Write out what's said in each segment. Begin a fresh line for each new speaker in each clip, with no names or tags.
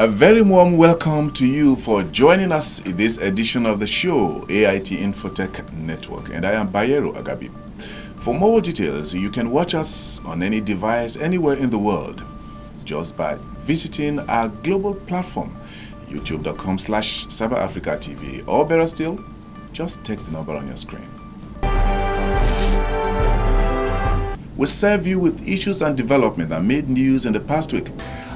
A very warm welcome to you for joining us in this edition of the show, AIT Infotech Network, and I am Bayero Agabi. For more details, you can watch us on any device anywhere in the world just by visiting our global platform, youtube.com/cyberafricatv, or better still, just text the number on your screen. We serve you with issues and development that made news in the past week.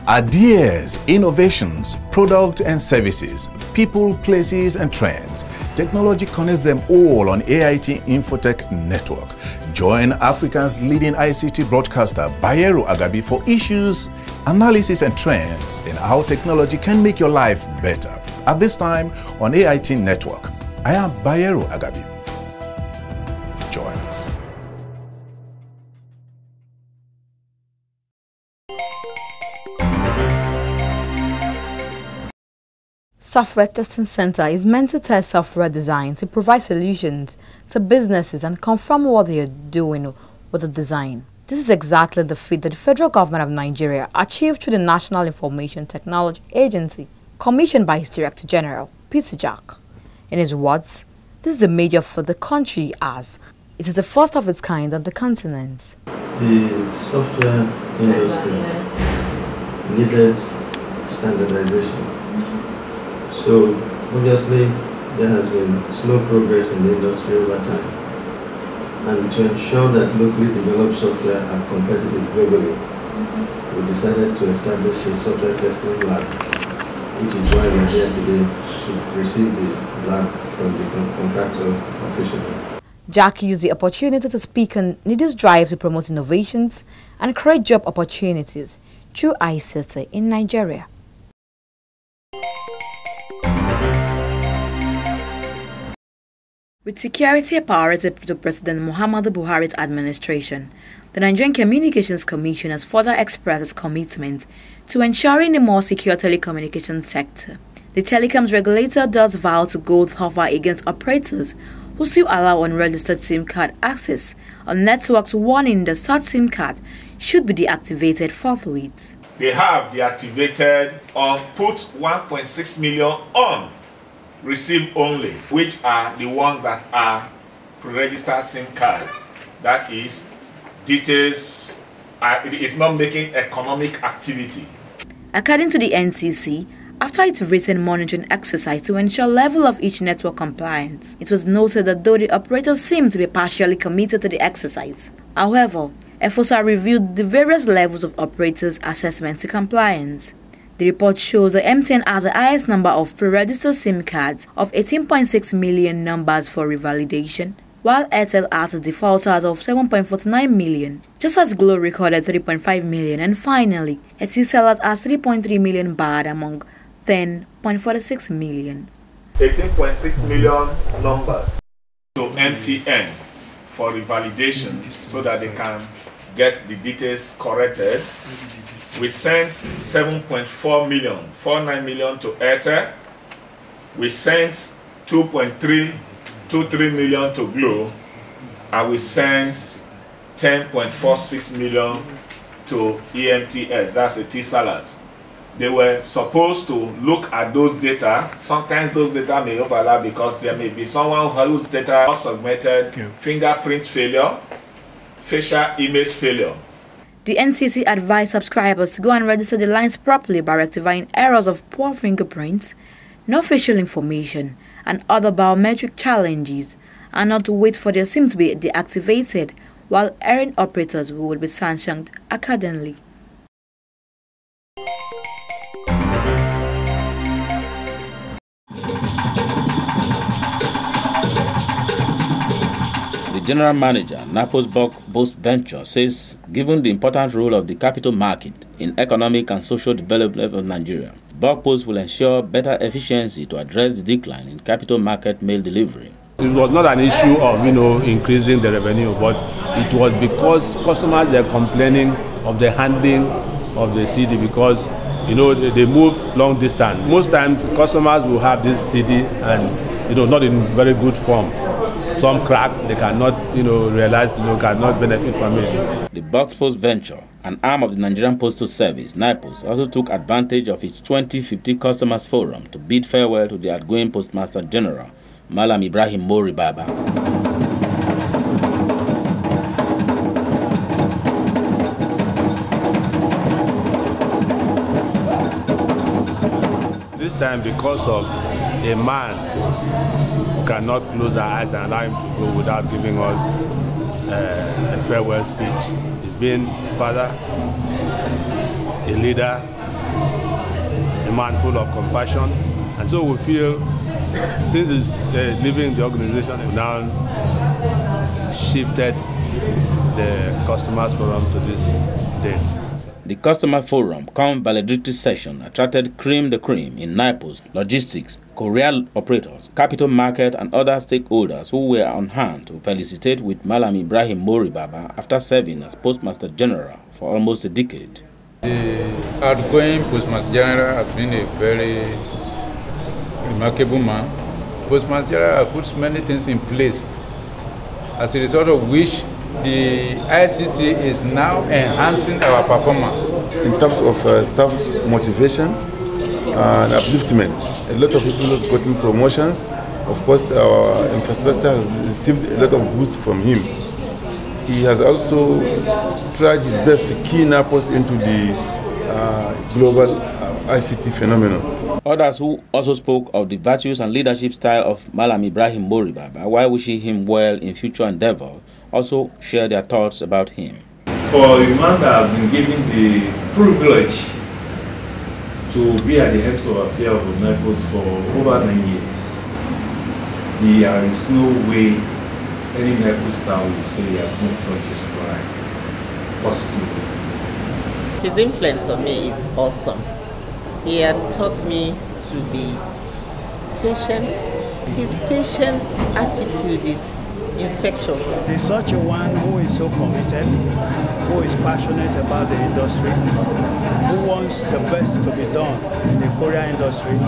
Ideas, innovations, product and services, people, places and trends. Technology connects them all on AIT Infotech Network. Join Africa's leading ICT broadcaster, Bayero Agabi, for issues, analysis and trends in how technology can make your life better. At this time on AIT Network, I am Bayero Agabi. Join us.
Software Testing Center is meant to test software design to provide solutions to businesses and confirm what they are doing with the design. This is exactly the feat that the federal government of Nigeria achieved through the National Information-Technology Agency, commissioned by its Director General, Peter Jack. In his words, this is a major for the country as it is the first of its kind on the continent.
The software industry needed standardization. So, obviously, there has been slow progress in the industry over time. And to ensure that locally developed software are competitive globally, we decided to establish a software testing lab, which is why we're here today to receive the lab from the contractor officially.
Jack used the opportunity to speak on NIDI's drive to promote innovations and create job opportunities through ICT in Nigeria. With security apparatus to President Muhammadu Buhari's administration, the Nigerian Communications Commission has further expressed its commitment to ensuring a more secure telecommunications sector. The telecoms regulator does vow to go tougher against operators who still allow unregistered SIM card access on networks, warning the such SIM card should be deactivated forthwith.
They have deactivated or put 1.6 million on receive only, which are the ones that are pre-registered SIM card. That is, details, it is not making economic activity.
According to the NCC, after its recent monitoring exercise to ensure level of each network compliance, it was noted that though the operators seem to be partially committed to the exercise, however, EFOSA reviewed the various levels of operators' assessment to compliance. The report shows that MTN has the highest number of pre-registered SIM cards of 18.6 million numbers for revalidation, while Airtel has a defaulters of 7.49 million, just as Glo recorded 3.5 million, and finally, Etisalat has 3.3 million bad among 10.46 million.
18.6 million numbers to MTN for revalidation so that they can get the details corrected. We sent 7.4 million, 49 million to Airtel. We sent 2.323 million to Glo, and we sent 10.46 million to EMTS, that's a T-Salad. They were supposed to look at those data. Sometimes those data may overlap because there may be someone whose data was submitted, fingerprint failure, facial image failure.
The NCC advised subscribers to go and register the lines properly by rectifying errors of poor fingerprints, no facial information, and other biometric challenges, and not to wait for their SIM to be deactivated, while errant operators will be sanctioned accordingly.
The General Manager, Naples Post Venture, says given the important role of the capital market in economic and social development of Nigeria, Bulk Post will ensure better efficiency to address the decline in capital market mail delivery.
It was not an issue of increasing the revenue, but it was because customers were complaining of the handling of the CD because they move long distance. Most times customers will have this CD and not in very good form. Some crack, they cannot realize, cannot benefit from it.
The Bulk Post Venture an arm of the Nigerian Postal Service, NIPOS, also took advantage of its 2050 Customers Forum to bid farewell to the outgoing Postmaster General, Malam Ibrahim Mori Baba.
This time, because of a man who cannot close our eyes and allow him to go without giving us a farewell speech. He's been a father, a leader, a man full of compassion. And so we feel, since he's leaving the organization, we've now shifted the Customers Forum to this date.
The Customer Forum cum valedictory session attracted cream de cream in NIPOS, logistics, courier operators, capital market and other stakeholders who were on hand to felicitate with Malam Ibrahim Mori Baba after serving as Postmaster General for almost a decade.
The outgoing Postmaster General has been a very remarkable man. Postmaster General puts many things in place, as a result of which the ICT is now enhancing our performance.
In terms of staff motivation and upliftment, a lot of people have gotten promotions. Of course, our infrastructure has received a lot of boost from him. He has also tried his best to key NIPOS into the global ICT phenomenon.
Others who also spoke of the virtues and leadership style of Malam Ibrahim Mori Baba while wishing him well in future endeavor also share their thoughts about him.
For a man that has been given the privilege to be at the head of affairs of NIPOS for over 9 years, there is no way any NIPOS star will say he has not touched his life positively.
His influence on me is awesome. He had taught me to be patient. His patience attitude is infectious.
He's such a one who is so committed, who is passionate about the industry, who wants the best to be done in the courier industry.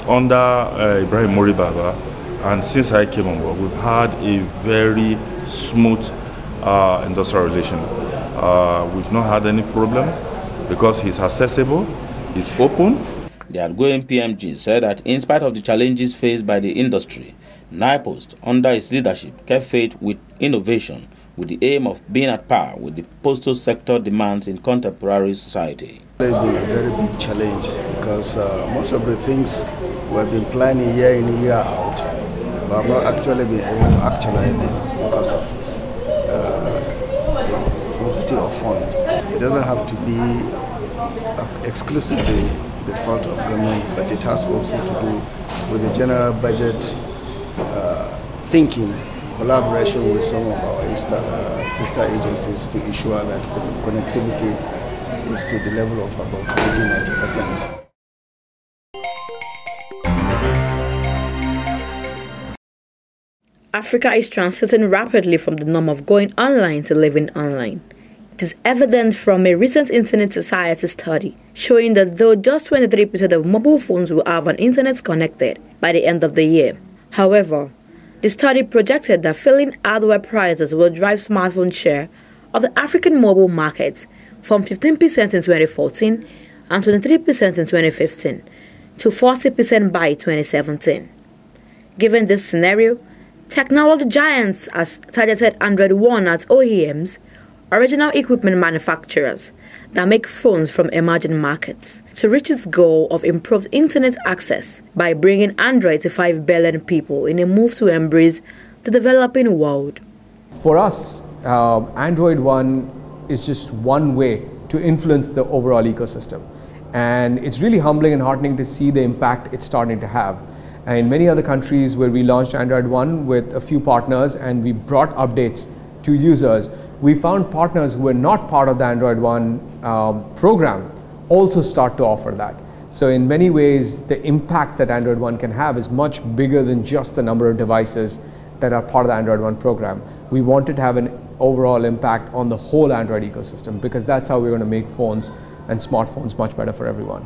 Under Ibrahim Mori Baba, and since I came on board, we've had a very smooth industrial relation. We've not had any problem because he's accessible, he's open.
The outgoing PMG said that in spite of the challenges faced by the industry, NIPOS, under his leadership, kept faith with innovation with the aim of being at par with the postal sector demands in contemporary society.
It's been a very big challenge because most of the things we've been planning year in, year out, but have not actually been able to actualize them because of the paucity of funds. It doesn't have to be exclusively the fault of government, but it has also to do with the general budget thinking, collaboration with some of our sister agencies to ensure that connectivity is to the level of about 80–90%.
Africa is transiting rapidly from the norm of going online to living online. It is evident from a recent Internet Society study showing that though just 23% of mobile phones will have an internet connected by the end of the year. However, the study projected that falling hardware prices will drive smartphone share of the African mobile market from 15% in 2014 and 23% in 2015 to 40% by 2017. Given this scenario, technology giants has targeted Android One at OEMs, original equipment manufacturers that make phones from emerging markets, to reach its goal of improved internet access by bringing Android to 5 billion people in a move to embrace the developing world.
For us, Android One is just one way to influence the overall ecosystem. And it's really humbling and heartening to see the impact it's starting to have. And in many other countries where we launched Android One with a few partners and we brought updates to users, we found partners who were not part of the Android One program also start to offer that. So in many ways, the impact that Android One can have is much bigger than just the number of devices that are part of the Android One program. We wanted to have an overall impact on the whole Android ecosystem because that's how we're going to make phones and smartphones much better for everyone.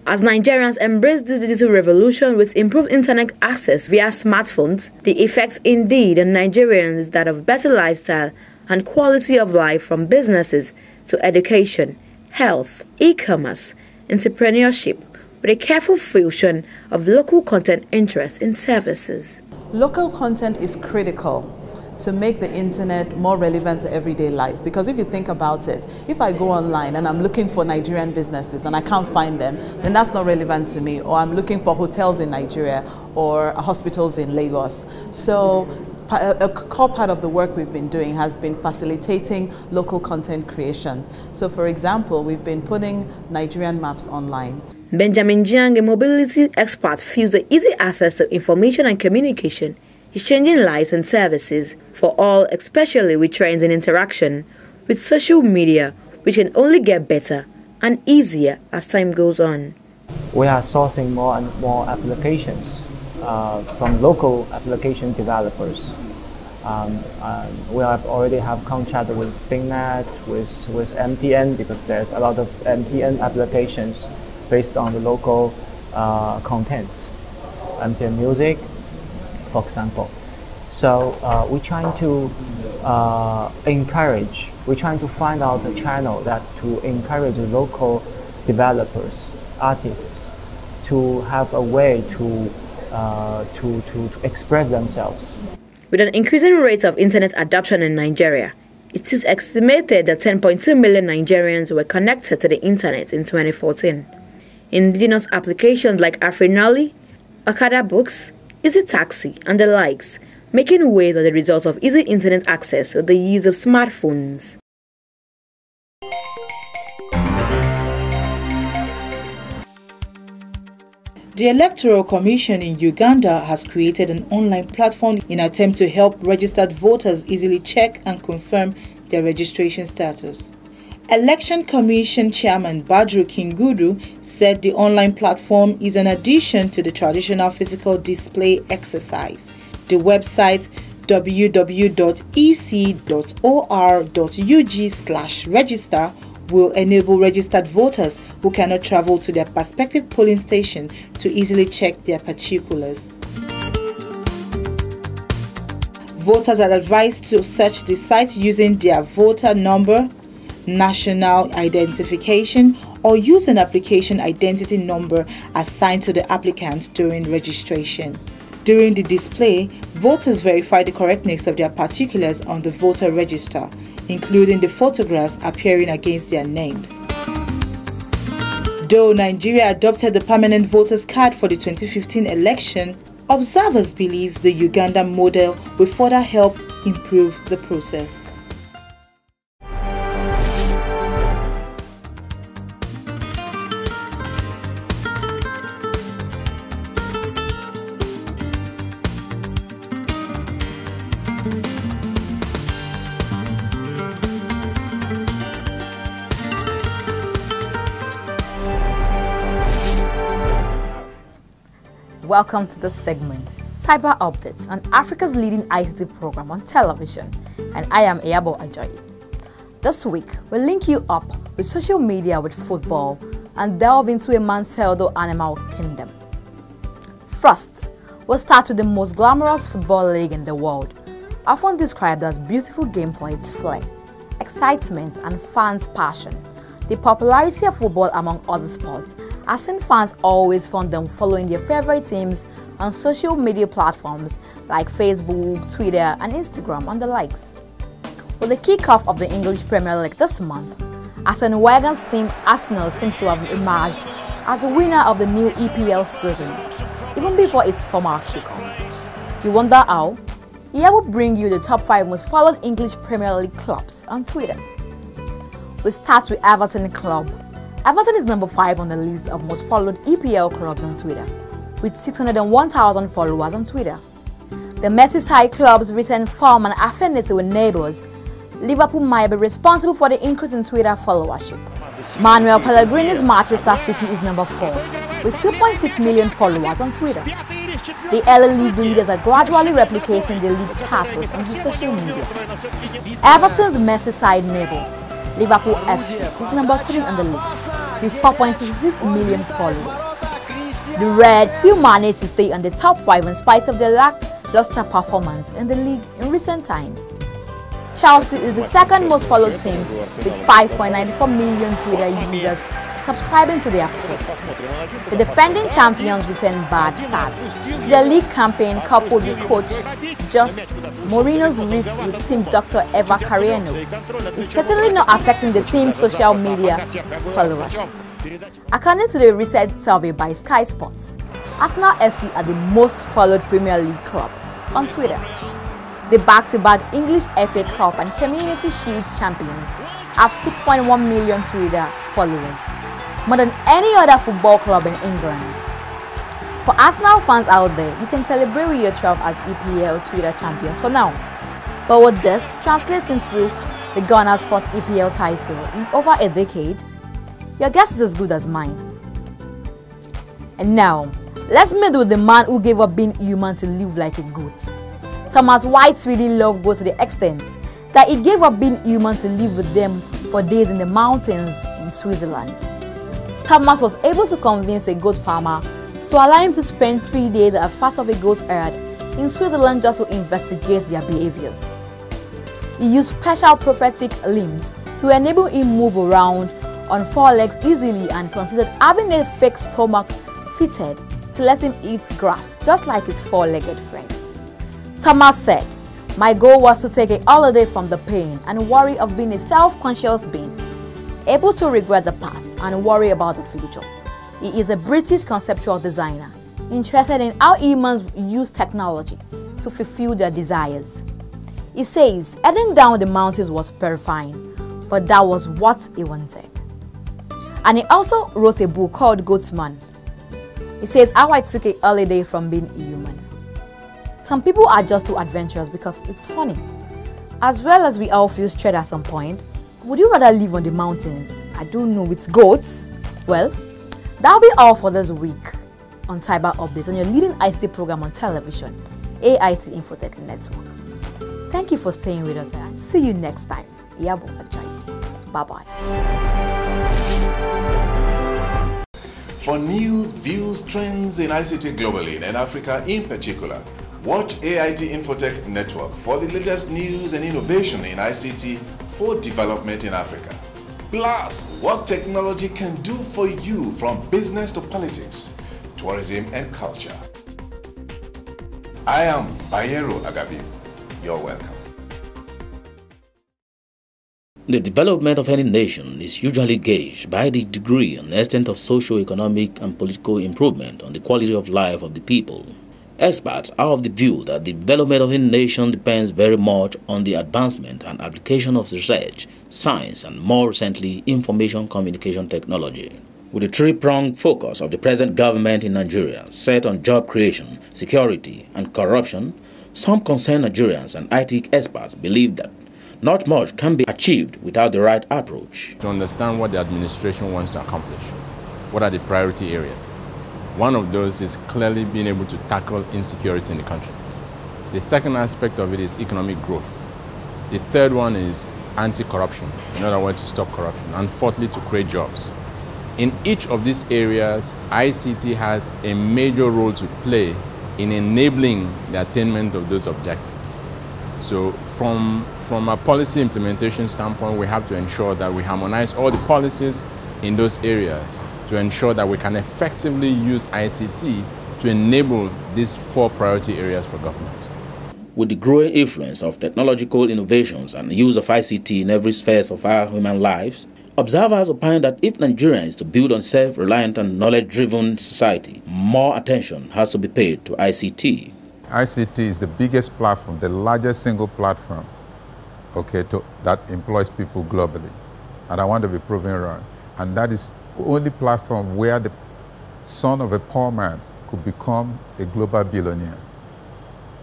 As Nigerians embrace the digital revolution with improved internet access via smartphones, the effect indeed on Nigerians is that of better lifestyle and quality of life from businesses to education, health, e-commerce, entrepreneurship, with a careful fusion of local content interest in services.
Local content is critical to make the internet more relevant to everyday life, because if you think about it, if I go online and I'm looking for Nigerian businesses and I can't find them, then that's not relevant to me. Or I'm looking for hotels in Nigeria or hospitals in Lagos. So a core part of the work we've been doing has been facilitating local content creation. So for example, we've been putting Nigerian maps online.
Benjamin Jiang, a mobility expert, feels the easy access to information and communication is changing lives and services for all, especially with trends in interaction with social media, which can only get better and easier as time goes on.
We are sourcing more and more applications from local application developers. We already have contract with SpringNet, with MTN, because there's a lot of MTN applications based on the local contents, MTN Music, for example. So we're trying to we're trying to find out a channel that to encourage local developers, artists, to have a way to express themselves.
With an increasing rate of internet adoption in Nigeria, it is estimated that 10.2 million Nigerians were connected to the internet in 2014. Indigenous applications like Afrinali, Okada Books, Easy Taxi, and the likes, making waves as a result of easy internet access with the use of smartphones.
The Electoral Commission in Uganda has created an online platform in an attempt to help registered voters easily check and confirm their registration status. Election Commission Chairman Badru Kingudu said the online platform is an addition to the traditional physical display exercise. The website www.ec.or.ug/register will enable registered voters who cannot travel to their respective polling station to easily check their particulars. Voters are advised to search the site using their voter number, national identification, or use an application identity number assigned to the applicant during registration. During the display, voters verify the correctness of their particulars on the voter register, including the photographs appearing against their names. Though Nigeria adopted the permanent voters card for the 2015 election, observers believe the Uganda model will further help improve the process.
Welcome to the segment, Cyber Updates, on Africa's leading ICT program on television, and I am Eyabo Ajayi. This week, we'll link you up with social media with football and delve into a man-pseudo animal kingdom. First, we'll start with the most glamorous football league in the world, often described as a beautiful game for its flair, excitement, and fans' passion. The popularity of football among other sports has seen fans always find them following their favorite teams on social media platforms like Facebook, Twitter, and Instagram, and the likes. With the kickoff of the English Premier League this month, Arsene Wenger's team Arsenal seems to have emerged as the winner of the new EPL season, even before its formal kickoff. You wonder how? Here will bring you the top 5 most followed English Premier League clubs on Twitter. We start with Everton Club. Everton is number 5 on the list of most followed EPL clubs on Twitter, with 601,000 followers on Twitter. The Merseyside club's recent form and affinity with neighbours, Liverpool, might be responsible for the increase in Twitter followership. Manuel Pellegrini's Manchester City is number 4, with 2.6 million followers on Twitter. The LA League leaders are gradually replicating the league's status on social media. Everton's Merseyside neighbour, Liverpool FC, is number 3 on the list, with 4.66 million followers. The Reds still managed to stay on the top 5 in spite of their lackluster performance in the league in recent times. Chelsea is the second most followed team with 5.94 million Twitter users subscribing to their posts. The defending champions recent bad starts to their league campaign, coupled with coach Jose Mourinho's rift with team Dr. Eva Carriano, is certainly not affecting the team's social media followership. According to the recent survey by Sky Sports, Arsenal FC are the most followed Premier League club on Twitter. The back-to-back English FA Cup and Community Shield champions have 6.1 million Twitter followers, more than any other football club in England. For Arsenal fans out there, you can celebrate with your 12 as EPL Twitter champions for now. But what this translates into the Gunners' first EPL title in over a decade, your guess is as good as mine. And now, let's meet with the man who gave up being human to live like a goat. Thomas White's really love goes to the extent that he gave up being human to live with them for days in the mountains in Switzerland. Thomas was able to convince a goat farmer to allow him to spend 3 days as part of a goat herd in Switzerland just to investigate their behaviors. He used special prophetic limbs to enable him move around on 4 legs easily and considered having a fake stomach fitted to let him eat grass just like his 4-legged friends. Thomas said, "My goal was to take a holiday from the pain and worry of being a self-conscious being, able to regret the past and worry about the future." He is a British conceptual designer, interested in how humans use technology to fulfill their desires. He says heading down the mountains was terrifying, but that was what he wanted. And he also wrote a book called Goatsman. He says how I took a holiday from being human. Some people are just too adventurous because it's funny. As well as we all feel stressed at some point, would you rather live on the mountains, I don't know, with goats? Well, that'll be all for this week on Cyber Updates on your leading ICT program on television, AIT Infotech Network. Thank you for staying with us and see you next time. Yabo Ajay. Bye-bye.
For news, views, trends in ICT globally and Africa in particular, watch AIT Infotech Network for the latest news and innovation in ICT for development in Africa. Plus, what technology can do for you from business to politics, tourism and culture. I am Bayero Agabi. You're welcome.
The development of any nation is usually gauged by the degree and extent of socio-economic and political improvement on the quality of life of the people. Experts are of the view that the development of a nation depends very much on the advancement and application of research, science, and more recently, information communication technology. With the three-pronged focus of the present government in Nigeria set on job creation, security, and corruption, some concerned Nigerians and IT experts believe that not much can be achieved without the right approach.
To understand what the administration wants to accomplish, what are the priority areas? One of those is clearly being able to tackle insecurity in the country. The second aspect of it is economic growth. The third one is anti-corruption, in other words, to stop corruption. And fourthly, to create jobs. In each of these areas, ICT has a major role to play in enabling the attainment of those objectives. So from a policy implementation standpoint, we have to ensure that we harmonize all the policies in those areas to ensure that we can effectively use ICT to enable these 4 priority areas for government.
With the growing influence of technological innovations and the use of ICT in every sphere of our human lives, observers opine that if Nigeria is to build on self-reliant and knowledge-driven society, more attention has to be paid to ICT.
ICT is the biggest platform, the largest single platform, that employs people globally. And I want to be proven wrong. And that is the only platform where the son of a poor man could become a global billionaire.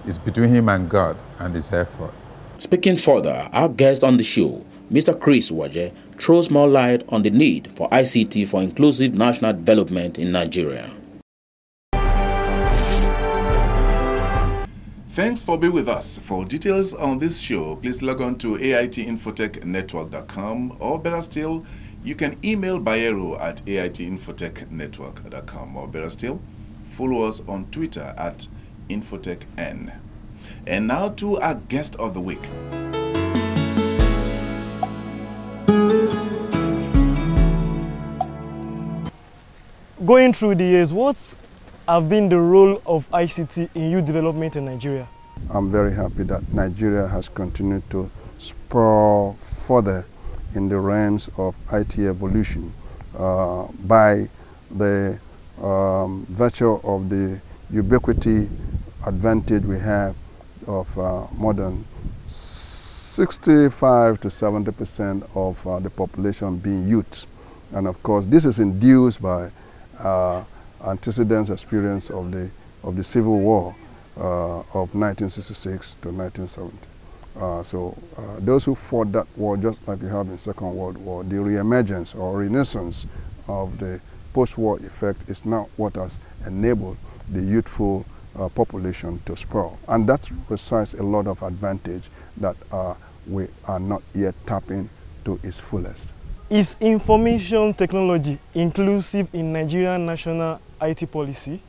It's between him and God and his effort.
Speaking further, our guest on the show, Mr. Chris Waje, throws more light on the need for ICT for inclusive national development in Nigeria.
Thanks for being with us. For details on this show, please log on to aitinfotechnetwork.com, or better still, you can email Bayero at aitinfotechnetwork.com, or better still, follow us on Twitter at InfotechN. And now to our guest of the week.
Going through the years, what have been the role of ICT in youth development in Nigeria?
I'm very happy that Nigeria has continued to spur further in the realms of IT evolution by the virtue of the ubiquity advantage we have of more than 65 to 70% of the population being youths. And of course, this is induced by antecedents experience of the Civil War of 1966 to 1970. Those who fought that war, just like we have in Second World War, the re-emergence or renaissance of the post-war effect is now what has enabled the youthful population to sprawl. And that resides a lot of advantage that we are not yet tapping to its fullest.
Is information technology inclusive in Nigerian national IT policy?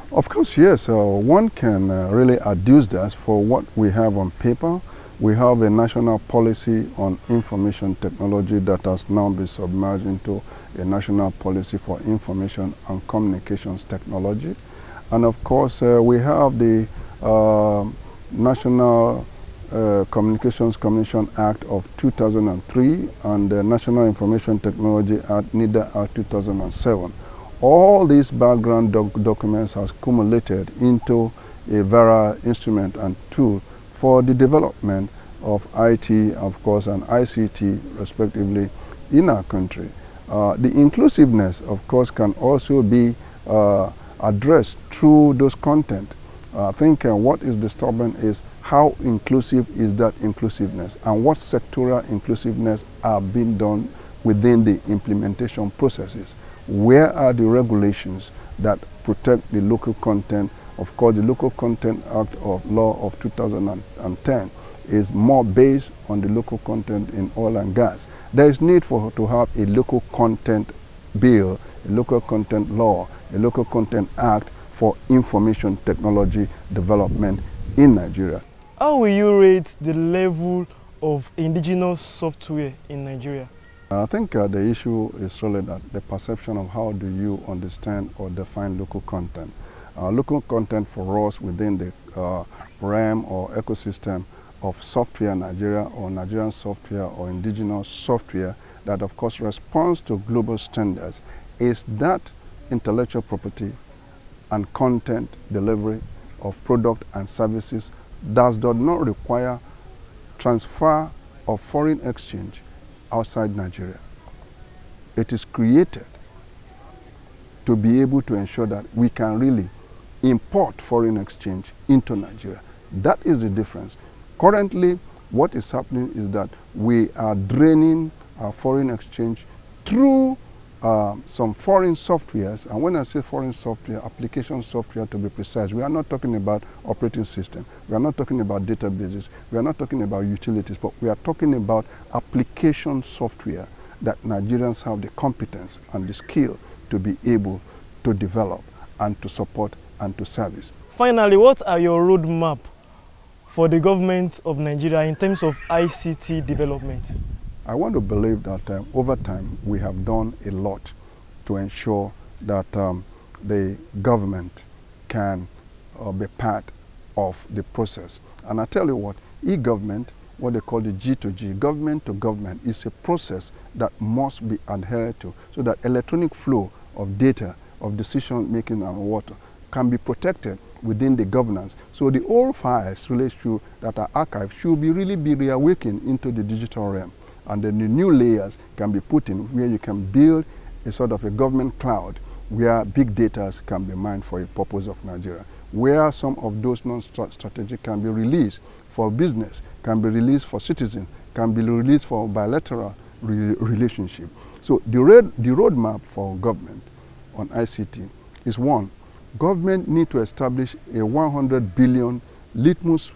Of course, yes. One can really adduce that for what we have on paper. We have a national policy on information technology that has now been submerged into a national policy for information and communications technology. And of course, we have the National Communications Commission Act of 2003 and the National Information Technology Act, NIDA Act 2007. All these background documents has cumulated into a VARA instrument and tool for the development of IT, of course, and ICT, respectively, in our country. The inclusiveness, of course, can also be addressed through those content. I think what is disturbing is how inclusive is that inclusiveness and what sectoral inclusiveness are being done within the implementation processes. Where are the regulations that protect the local content? Of course, the Local Content Act of Law of 2010 is more based on the local content in oil and gas. There is need to have a local content bill, a local content law, a local content act for information technology development in Nigeria.
How will you rate the level of indigenous software in Nigeria?
I think the issue is really that the perception of how do you understand or define local content. Local content for us within the realm or ecosystem of software in Nigeria or Nigerian software or indigenous software that of course responds to global standards is that intellectual property and content delivery of product and services does not require transfer of foreign exchange outside Nigeria. It is created to be able to ensure that we can really import foreign exchange into Nigeria. That is the difference. Currently, what is happening is that we are draining our foreign exchange through some foreign softwares, and when I say foreign software, application software to be precise, we are not talking about operating system, we are not talking about databases, we are not talking about utilities, but we are talking about application software that Nigerians have the competence and the skill to be able to develop and to support and to service.
Finally, what are your roadmap for the government of Nigeria in terms of ICT development?
I want to believe that over time we have done a lot to ensure that the government can be part of the process. And I tell you what, e-government, what they call the G2G, government to government, is a process that must be adhered to so that electronic flow of data, of decision making and water can be protected within the governance. So the old files related to that are archived should really be reawakened into the digital realm. And then the new layers can be put in where you can build a sort of a government cloud where big data can be mined for a purpose of Nigeria, where some of those non-strategic can be released for business, can be released for citizens, can be released for bilateral relationship. So the roadmap for government on ICT is one, government need to establish a 100 billion litmus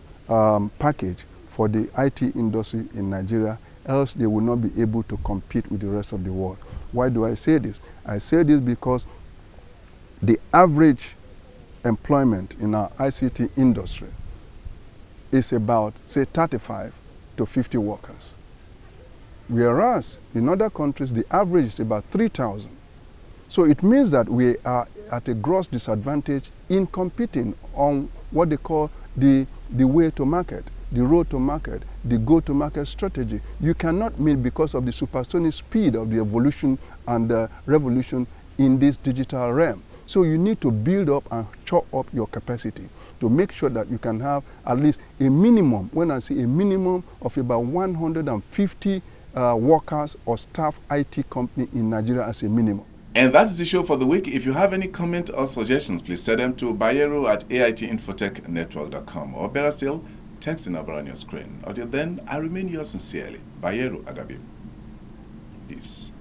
package for the IT industry in Nigeria, else they will not be able to compete with the rest of the world. Why do I say this? I say this because the average employment in our ICT industry is about, say, 35 to 50 workers. Whereas in other countries, the average is about 3,000. So it means that we are at a gross disadvantage in competing on what they call the way to market, the road to market, the go-to-market strategy. You cannot meet because of the supersonic speed of the evolution and the revolution in this digital realm. So you need to build up and chop up your capacity to make sure that you can have at least a minimum, when I say a minimum of about 150 workers or staff IT company in Nigeria as a minimum.
And that is the show for the week. If you have any comments or suggestions, please send them to bayero@aitinfotechnetwork.com, or better still, text the number on your screen. Until then, I remain yours sincerely, Bayero Agabi. Peace.